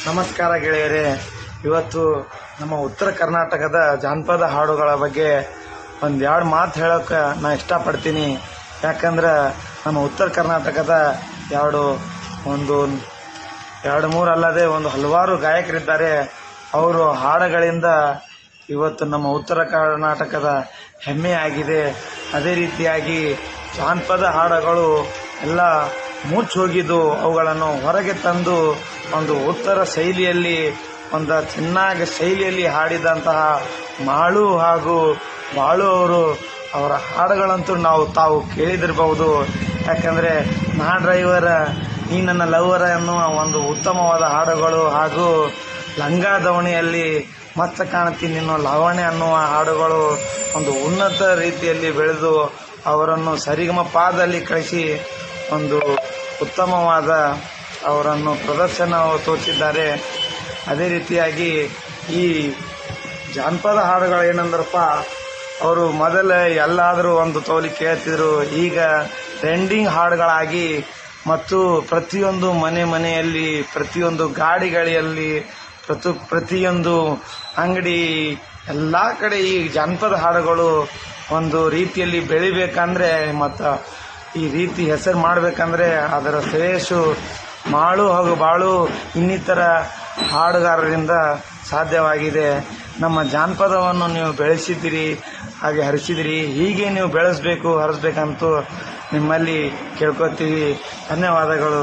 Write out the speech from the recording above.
ನಮಸ್ಕಾರ ಗೆಳೆಯರೇ. ಇವತ್ತು ನಮ್ಮ ಉತ್ತರ ಕರ್ನಾಟಕದ ಜಾನಪದ ಹಾಡುಗಳ ಬಗ್ಗೆ ಒಂದೆರಡು ಮಾತು ಹೇಳೋಕೆ ನಾನು ಇಷ್ಟಪಡ್ತೀನಿ. ಯಾಕಂದ್ರೆ ನಮ್ಮ ಉತ್ತರ ಕರ್ನಾಟಕದ ಎರಡು ಮೂರು ಅಲ್ಲದೆ ಹಲವಾರು ಗಾಯಕರಿದ್ದಾರೆ. ಅವರು ಹಾಡುಗಳಿಂದ ಇವತ್ತು ನಮ್ಮ ಉತ್ತರ ಕರ್ನಾಟಕದ ಹೆಮ್ಮೆ ಆಗಿದೆ. ಅದೇ ರೀತಿಯಾಗಿ ಜಾನಪದ ಹಾಡುಗಳು ಎಲ್ಲ ಮುಚ್ಚೋಗಿದ್ದು ಅವುಗಳನ್ನು ಹೊರಗೆ ತಂದು ಒಂದು ಉತ್ತರ ಶೈಲಿಯಲ್ಲಿ ಚೆನ್ನಾಗಿ ಶೈಲಿಯಲ್ಲಿ ಹಾಡಿದಂತಹ ಮಾಳು ಹಾಗೂ ಬಾಳು ಅವರ ಹಾಡುಗಳಂತೂ ತಾವು ಕೇಳಿದಿರಬಹುದು. ಯಾಕಂದರೆ ನಾ ಡ್ರೈವರ ನೀ ನನ್ನ ಲವರ ಎನ್ನುವ ಒಂದು ಉತ್ತಮವಾದ ಹಾಡುಗಳು ಹಾಗೂ ಲಂಗ ದವಣಿಯಲ್ಲಿ ಮತ್ತ ಕಾಣ್ತೀನಿ ನಿನ್ನ ಲಾವಣ್ಯ ಅನ್ನುವ ಹಾಡುಗಳು ಒಂದು ಉನ್ನತ ರೀತಿಯಲ್ಲಿ ಬೆಳೆದು ಅವರನ್ನು ಸರಿಗಮಪದಲ್ಲಿ ಕಳಿಸಿ ಒಂದು ಉತ್ತಮವಾದ ಅವರನ್ನು ಪ್ರದರ್ಶನ ತೋರಿಸಿದ್ದಾರೆ. ಅದೇ ರೀತಿಯಾಗಿ ಈ ಜಾನಪದ ಹಾಡುಗಳು ಏನಂದ್ರಪ್ಪ, ಅವರು ಮೊದಲು ಎಲ್ಲಾದರೂ ಒಂದು ತೋಲಿ ಕೇಳ್ತಿದ್ರು. ಈಗ ಟ್ರೆಂಡಿಂಗ್ ಹಾಡುಗಳಾಗಿ ಮತ್ತು ಪ್ರತಿಯೊಂದು ಮನೆಯಲ್ಲಿ, ಪ್ರತಿಯೊಂದು ಗಾಡಿಗಳಲ್ಲಿ, ಪ್ರತಿಯೊಂದು ಅಂಗಡಿ ಎಲ್ಲ ಕಡೆ ಈ ಜಾನಪದ ಹಾಡುಗಳು ಒಂದು ರೀತಿಯಲ್ಲಿ ಬೆಳಿಬೇಕಂದ್ರೆ ಮತ್ತು ಈ ರೀತಿ ಹೆಸರು ಮಾಡಬೇಕಂದ್ರೆ ಅದರ ಶ್ರೇಯಸ್ಸು ಮಾಳು ಹಾಗೂ ಬಾಳು ಇನ್ನಿತರ ಹಾಡುಗಾರರಿಂದ ಸಾಧ್ಯವಾಗಿದೆ. ನಮ್ಮ ಜಾನಪದವನ್ನು ನೀವು ಬೆಳೆಸಿದ್ದೀರಿ, ಹಾಗೆ ಹರಿಸಿದಿರಿ. ಹೀಗೆ ನೀವು ಬೆಳೆಸಬೇಕು, ಹರಿಸ್ಬೇಕಂತೂ ನಿಮ್ಮಲ್ಲಿ ಕೇಳ್ಕೊತೀವಿ. ಧನ್ಯವಾದಗಳು.